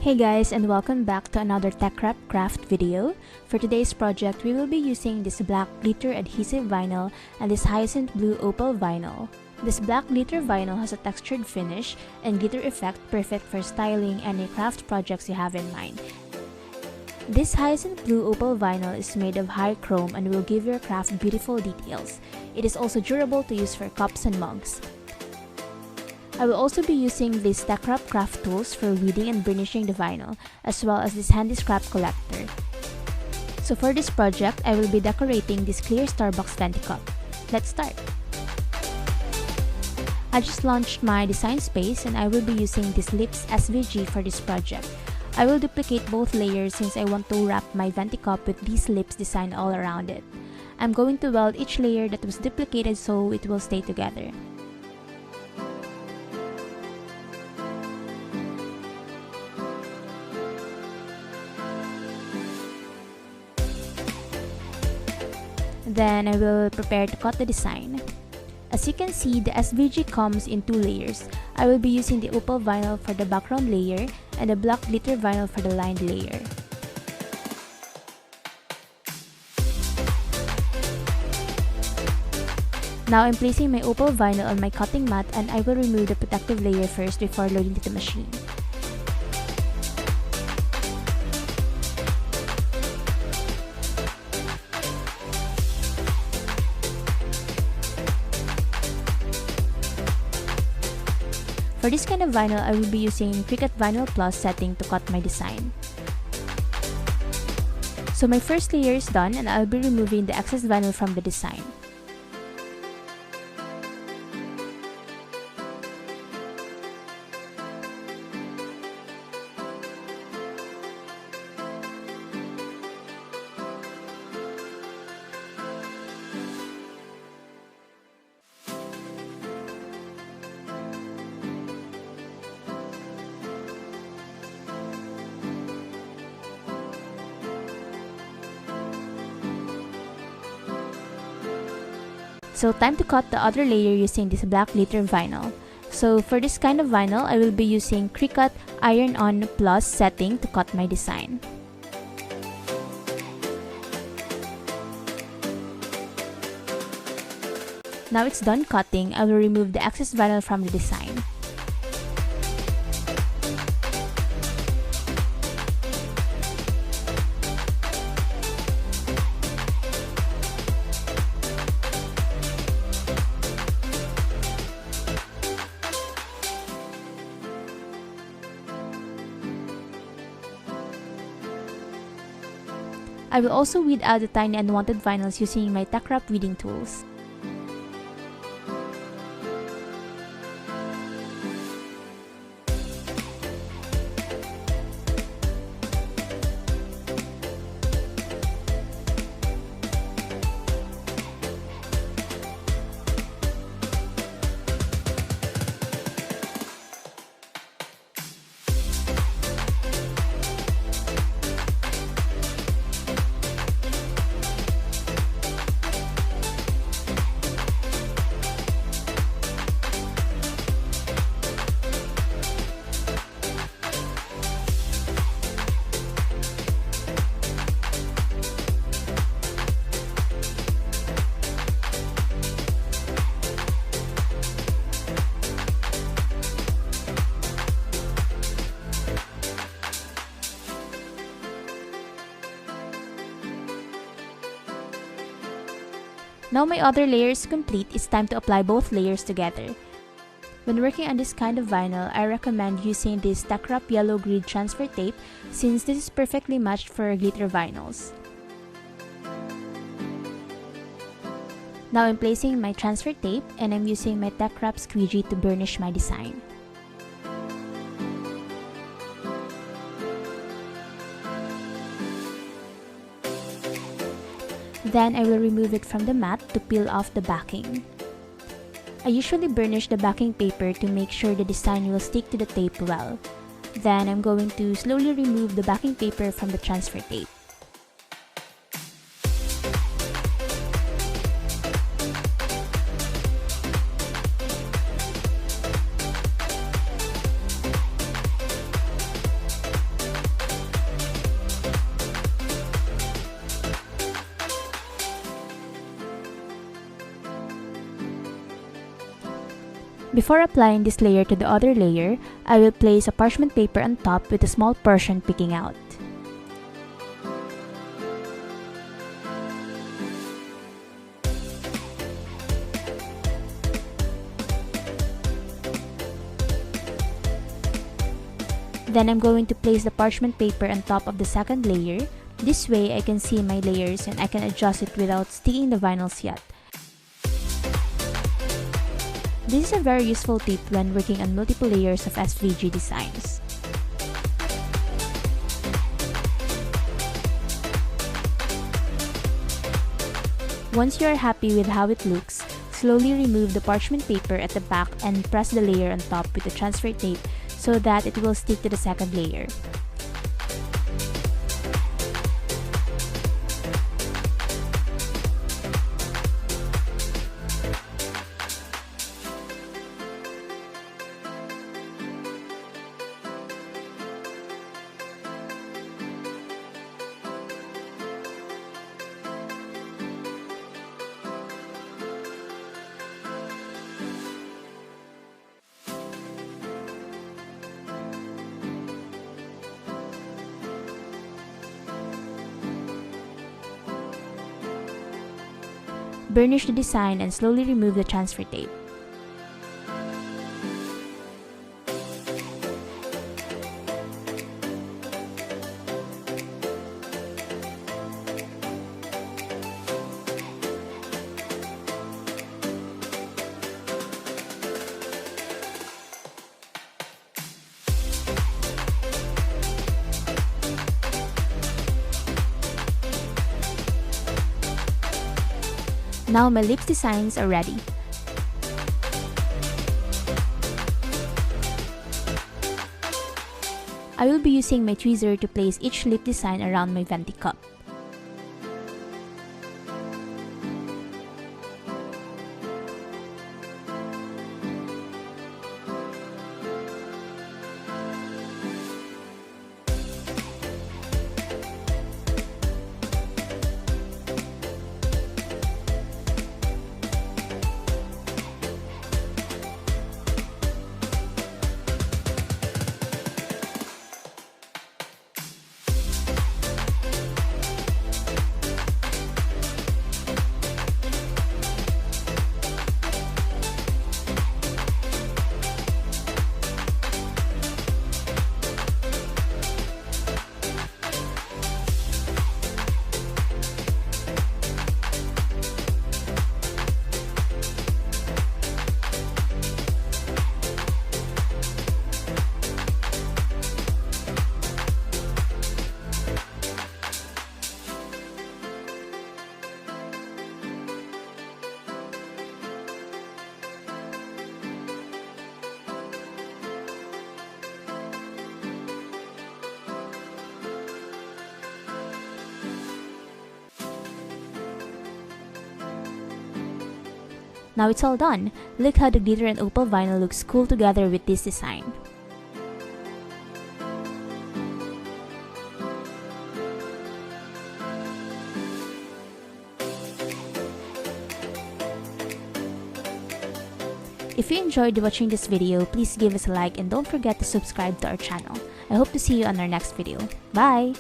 Hey guys, and welcome back to another TeckWrapCraft video. For today's project, we will be using this black glitter adhesive vinyl and this hyacinth blue opal vinyl. This black glitter vinyl has a textured finish and glitter effect perfect for styling any craft projects you have in mind. This hyacinth blue opal vinyl is made of high chrome and will give your craft beautiful details. It is also durable to use for cups and mugs. I will also be using these TeckWrapCraft tools for weeding and burnishing the vinyl, as well as this handy scrap collector. So for this project, I will be decorating this clear Starbucks venti cup. Let's start! I just launched my design space and I will be using this Lips SVG for this project. I will duplicate both layers since I want to wrap my venti cup with these lips design all around it. I'm going to weld each layer that was duplicated so it will stay together. Then I will prepare to cut the design. As you can see, the SVG comes in two layers. I will be using the opal vinyl for the background layer and the black glitter vinyl for the lined layer. Now I'm placing my opal vinyl on my cutting mat and I will remove the protective layer first before loading to the machine. For this kind of vinyl, I will be using Cricut Vinyl Plus setting to cut my design. So my first layer is done and I'll be removing the excess vinyl from the design. So time to cut the other layer using this black glitter vinyl. So for this kind of vinyl, I will be using Cricut Iron On Plus setting to cut my design. Now it's done cutting, I will remove the excess vinyl from the design. I will also weed out the tiny unwanted vinyls using my TeckWrap weeding tools. Now my other layer is complete, it's time to apply both layers together. When working on this kind of vinyl, I recommend using this TeckWrap yellow grid transfer tape since this is perfectly matched for glitter vinyls. Now I'm placing my transfer tape and I'm using my TeckWrap squeegee to burnish my design. Then I will remove it from the mat to peel off the backing. I usually burnish the backing paper to make sure the design will stick to the tape well. Then I'm going to slowly remove the backing paper from the transfer tape. Before applying this layer to the other layer, I will place a parchment paper on top with a small portion peeking out. Then I'm going to place the parchment paper on top of the second layer. This way I can see my layers and I can adjust it without sticking the vinyls yet. This is a very useful tip when working on multiple layers of SVG designs. Once you are happy with how it looks, slowly remove the parchment paper at the back and press the layer on top with the transfer tape so that it will stick to the second layer. Burnish the design and slowly remove the transfer tape. Now my lips designs are ready. I will be using my tweezer to place each lip design around my venti cup. Now it's all done. Look how the glitter and opal vinyl looks cool together with this design. If you enjoyed watching this video, please give us a like and don't forget to subscribe to our channel. I hope to see you on our next video. Bye!